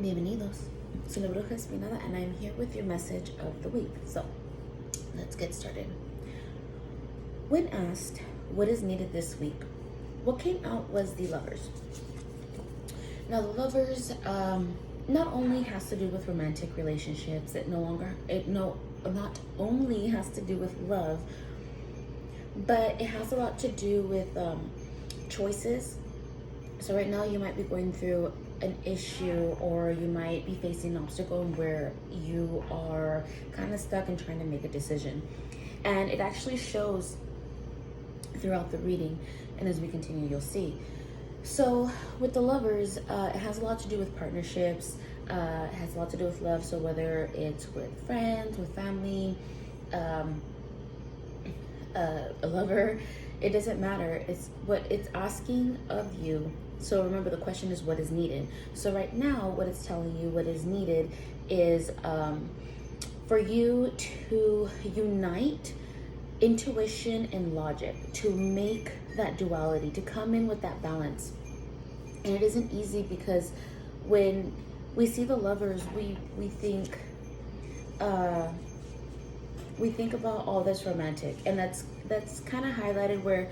Bienvenidos. Soy la Bruja Espinada and I'm here with your message of the week. So, let's get started. When asked what is needed this week, what came out was the Lovers. Now, the Lovers not only has to do with romantic relationships, not only has to do with love, but it has a lot to do with choices. So right now you might be going through an issue, or you might be facing an obstacle where you are kind of stuck and trying to make a decision. And it actually shows throughout the reading, and as we continue you'll see. So with the Lovers, it has a lot to do with partnerships, it has a lot to do with love. So whether it's with friends, with family, a lover, it doesn't matter. It's what it's asking of you. So remember, the question is what is needed. So right now what it's telling you what is needed is for you to unite intuition and logic, to make that duality, to come in with that balance. And it isn't easy, because when we see the Lovers, we think about all this romantic, and that's kind of highlighted where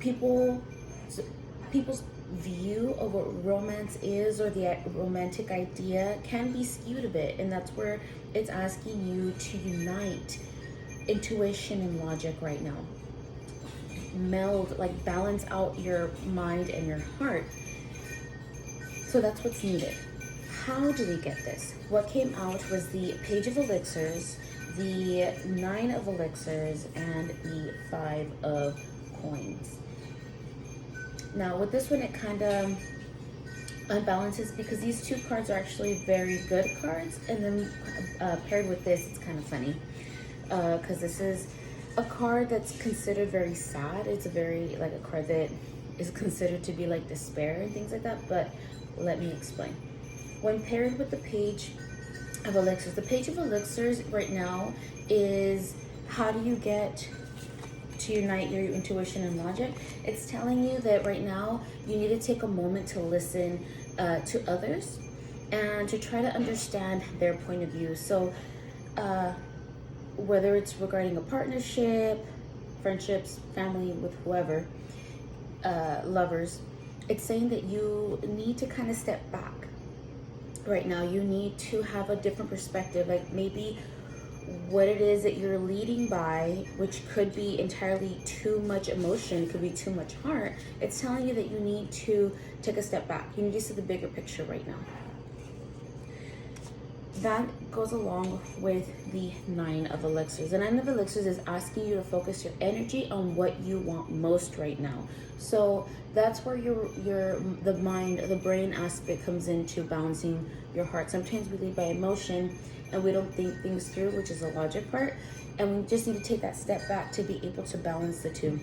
people's view of what romance is, or the romantic idea, can be skewed a bit. And that's where it's asking you to unite intuition and logic right now. Meld, like balance out your mind and your heart. So that's what's needed. How do we get this? What came out was the Page of Elixirs, the 9 of Elixirs, and the 5 of Coins. Now with this one, it kind of unbalances, because these two cards are actually very good cards, and then paired with this, it's kind of funny, because this is a card that's considered very sad. It's a very, like, a card that is considered to be like despair and things like that, but let me explain. When paired with the Page of Elixirs, the Page of Elixirs right now is, how do you get to unite your intuition and logic? It's telling you that right now you need to take a moment to listen to others and to try to understand their point of view. So whether it's regarding a partnership, friendships, family, with whoever, Lovers, it's saying that you need to kind of step back right now. You need to have a different perspective, like maybe what it is that you're leading by, which could be entirely too much emotion, could be too much heart. It's telling you that you need to take a step back. You need to see the bigger picture right now. That goes along with the 9 of Elixirs. The 9 of Elixirs is asking you to focus your energy on what you want most right now. So that's where the mind, the brain aspect comes into balancing your heart. Sometimes we lead by emotion and we don't think things through, which is the logic part. And we just need to take that step back to be able to balance the two.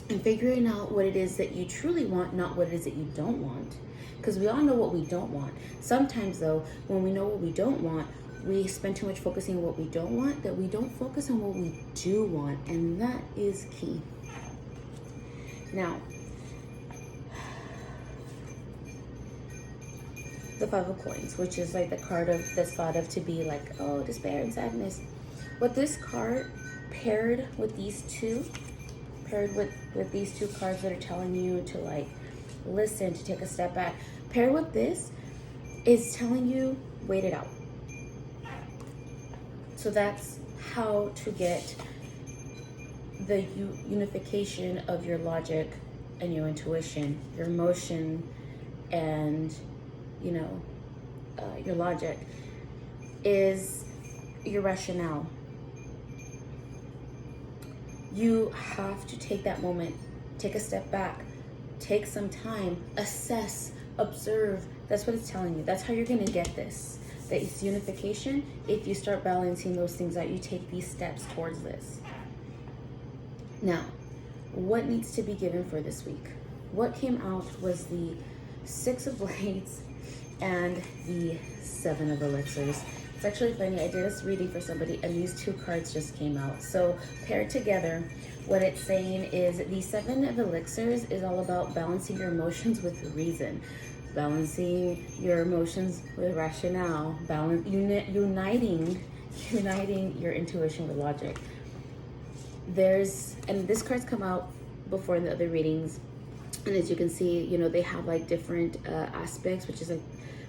And figuring out what it is that you truly want, not what it is that you don't want. Because we all know what we don't want. Sometimes though, when we know what we don't want, we spend too much focusing on what we don't want, that we don't focus on what we do want. And that is key. Now, the 5 of Coins, which is like the card of that's thought of to be like, oh, despair and sadness. What this card paired with these two, with these two cards that are telling you to like listen, to take a step back, paired with this is telling you wait it out. So that's how to get the unification of your logic and your intuition, your emotion, and your logic is your rationale. You have to take that moment, take a step back, take some time, assess, observe. That's what it's telling you. That's how you're going to get this. That it's unification. If you start balancing those things out, you take these steps towards this. Now, what needs to be given for this week? What came out was the 6 of Blades and the 7 of Elixirs. It's actually funny, I did this reading for somebody and these two cards just came out. So paired together, what it's saying is the 7 of Elixirs is all about balancing your emotions with reason. balancing your emotions with rationale, uniting your intuition with logic. And this card's come out before in the other readings, and as you can see, you know, they have like different aspects, which is like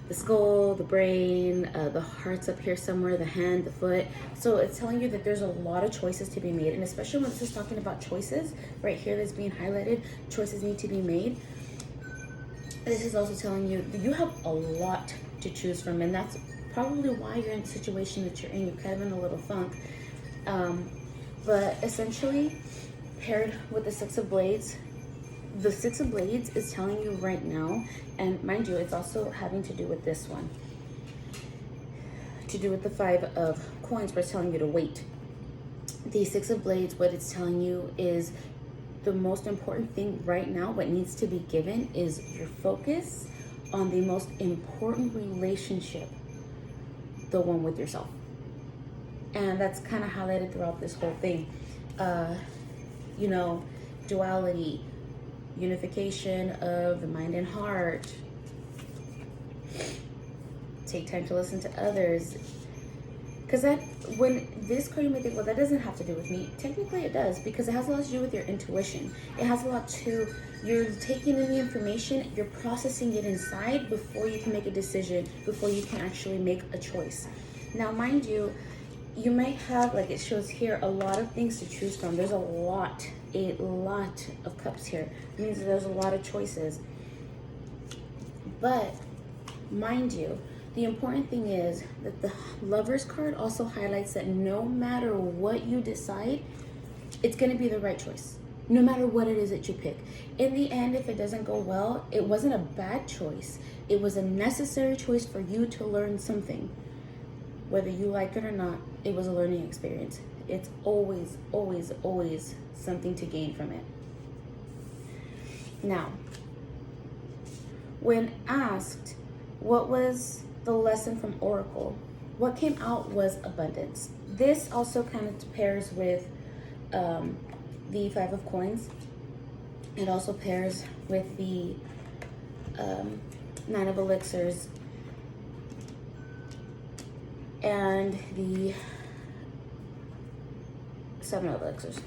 the skull, the brain, the heart's up here somewhere, the hand, the foot. So it's telling you that there's a lot of choices to be made, and especially when this is talking about choices, right here that's being highlighted, choices need to be made. This is also telling you that you have a lot to choose from, and that's probably why you're in the situation that you're in. You're kind of in a little funk. But essentially, paired with the Six of Blades, the Six of Blades is telling you right now, and mind you, it's also having to do with this one, to do with the Five of Coins, where it's telling you to wait. The Six of Blades, what it's telling you is the most important thing right now, what needs to be given is your focus on the most important relationship, the one with yourself. And that's kind of highlighted throughout this whole thing. You know, duality, unification of the mind and heart. Take time to listen to others. Because when this card, you may think, well, that doesn't have to do with me. Technically it does, because it has a lot to do with your intuition. It has a lot to, you're taking in the information, you're processing it inside before you can make a decision, before you can actually make a choice. Now, mind you, you might have, like it shows here, a lot of things to choose from. There's a lot of cups here. It means that there's a lot of choices. But mind you, the important thing is that the Lovers card also highlights that no matter what you decide, it's going to be the right choice. No matter what it is that you pick. In the end, if it doesn't go well, it wasn't a bad choice. It was a necessary choice for you to learn something. Whether you like it or not, it was a learning experience. It's always, always, always something to gain from it. Now, when asked what was the lesson from Oracle, what came out was abundance. This also kind of pairs with the Five of Coins. It also pairs with the Nine of Elixirs and the Seven of Elixirs.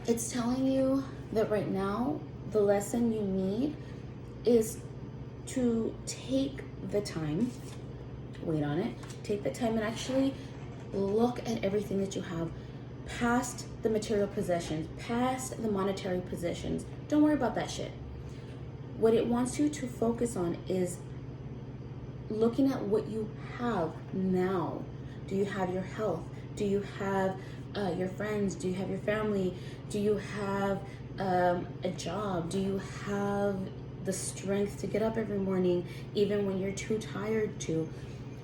It's telling you that right now, the lesson you need is to take the time, wait on it, take the time and actually look at everything that you have, past the material possessions, past the monetary possessions. Don't worry about that shit. What it wants you to focus on is looking at what you have now. Do you have your health? Do you have your friends? Do you have your family? Do you have a job? Do you have the strength to get up every morning even when you're too tired to?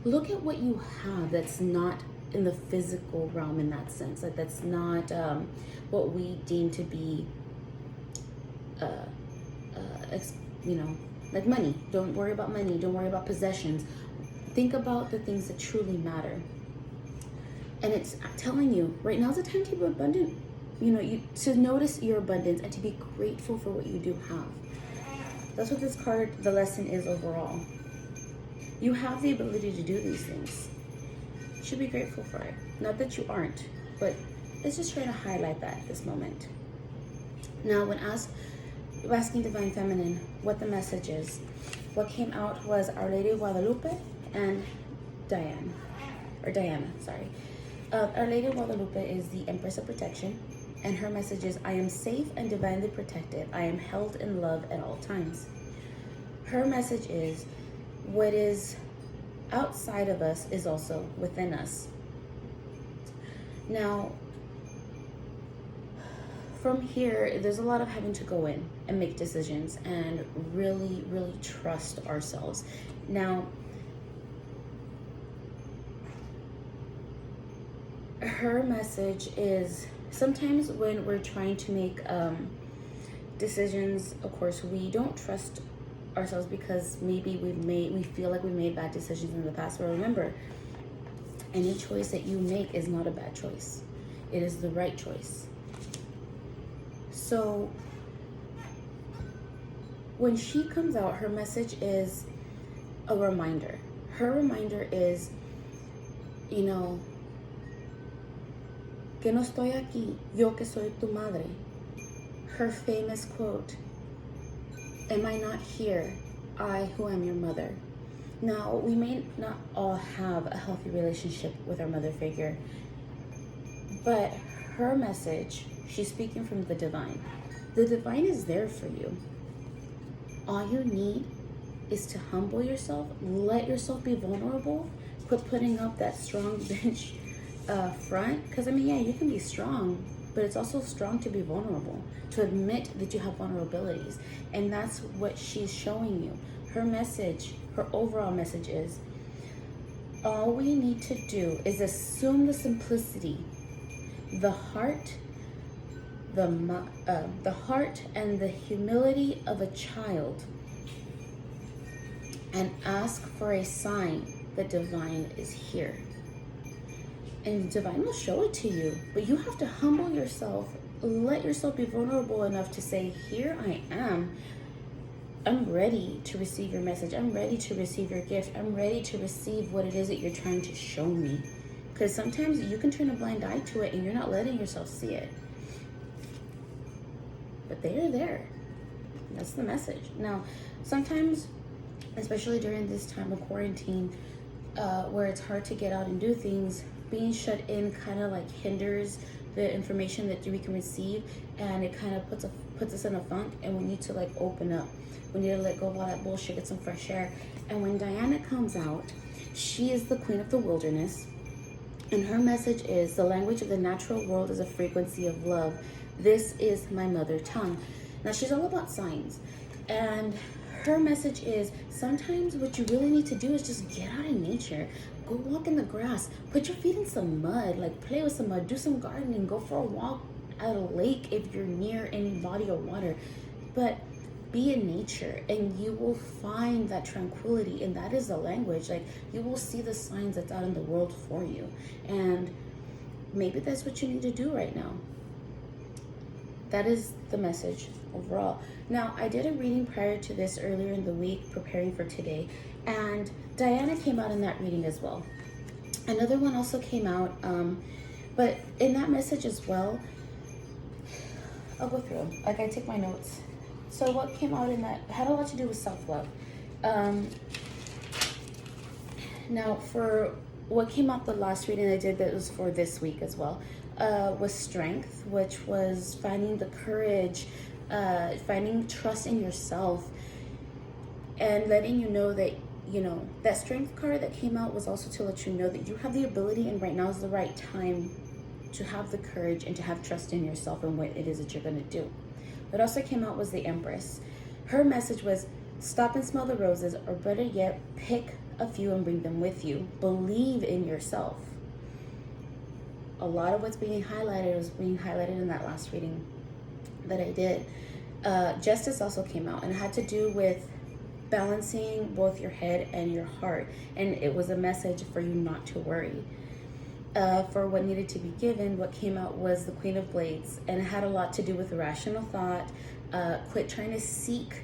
Look at what you have that's not in the physical realm in that sense. Like that's not what we deem to be you know, like money. Don't worry about money. Don't worry about possessions. Think about the things that truly matter. And it's telling you right now's the time to be abundant. You know, to notice your abundance and to be grateful for what you do have. That's what this card, the lesson is overall. You have the ability to do these things. You should be grateful for it. Not that you aren't, but it's just trying to highlight that at this moment. Now, when asking Divine Feminine what the message is, what came out was Our Lady of Guadalupe and Diana. Our Lady of Guadalupe is the Empress of Protection, and her message is, I am safe and divinely protected. I am held in love at all times. Her message is, what is outside of us is also within us. Now, from here, there's a lot of having to go in and make decisions and really, really trust ourselves. Now, her message is sometimes when we're trying to make decisions, of course, we don't trust ourselves because maybe we feel like we made bad decisions in the past. But remember, any choice that you make is not a bad choice. It is the right choice. So when she comes out, her message is a reminder. Her reminder is, you know, que no estoy aquí, yo que soy tu madre. Her famous quote, am I not here, I who am your mother. Now, we may not all have a healthy relationship with our mother figure, but her message, she's speaking from the divine. The divine is there for you. All you need is to humble yourself, let yourself be vulnerable, quit putting up that strong bitch front. Because, I mean, yeah, you can be strong, but it's also strong to be vulnerable, to admit that you have vulnerabilities. And that's what she's showing you. Her message, her overall message is, all we need to do is assume the simplicity, the heart, the heart and the humility of a child, and ask for a sign that divine is here. And divine will show it to you, but you have to humble yourself, let yourself be vulnerable enough to say, here I am. I'm ready to receive your message. I'm ready to receive your gift. I'm ready to receive what it is that you're trying to show me. Because sometimes you can turn a blind eye to it and you're not letting yourself see it. But they are there. That's the message. Now, sometimes, especially during this time of quarantine, where it's hard to get out and do things, being shut in kind of like hinders the information that we can receive, and it kind of puts us in a funk, and we need to like open up. We need to let go of all that bullshit, get some fresh air. And when Diana comes out, she is the queen of the wilderness, and her message is, the language of the natural world is a frequency of love. This is my mother tongue. Now, she's all about signs, and her message is, sometimes what you really need to do is just get out in nature. Go walk in the grass, put your feet in some mud, like play with some mud, do some gardening, go for a walk at a lake if you're near any body of water. But be in nature and you will find that tranquility, and that is the language. Like, you will see the signs that's out in the world for you, and maybe that's what you need to do right now. That is the message overall. Now, I did a reading prior to this earlier in the week, preparing for today, and Diana came out in that reading as well. Another one also came out, but in that message as well, I'll go through them. Like, I take my notes. So what came out in that had a lot to do with self-love. Now, for what came out the last reading I did that was for this week as well, was strength, which was finding the courage, finding trust in yourself, and letting you know that, you know, that strength card that came out was also to let you know that you have the ability, and right now is the right time to have the courage and to have trust in yourself and what it is that you're going to do. What also came out was the Empress. Her message was, stop and smell the roses, or better yet, pick a few and bring them with you. Believe in yourself. A lot of what's being highlighted was being highlighted in that last reading that I did. Justice also came out, and it had to do with balancing both your head and your heart, and it was a message for you not to worry. For what needed to be given, what came out was the Queen of Blades, and it had a lot to do with rational thought. Quit trying to seek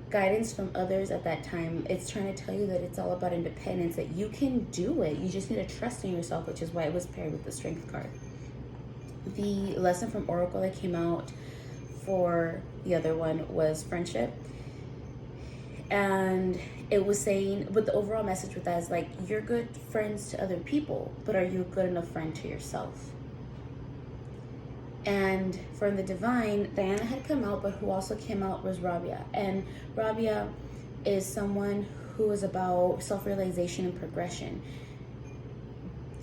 guidance from others at that time. It's trying to tell you that it's all about independence, that you can do it. You just need to trust in yourself, which is why it was paired with the Strength card. The lesson from Oracle that came out for the other one was friendship. And it was saying, but the overall message with that is like, you're good friends to other people, but are you a good enough friend to yourself? And from the divine, Diana had come out, but who also came out was Rabia. And Rabia is someone who is about self-realization and progression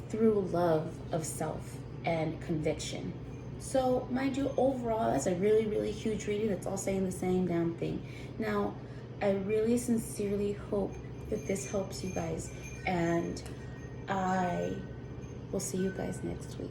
through love of self and conviction. So mind you, overall, that's a really, really huge reading. It's all saying the same damn thing. Now, I really sincerely hope that this helps you guys, and I will see you guys next week.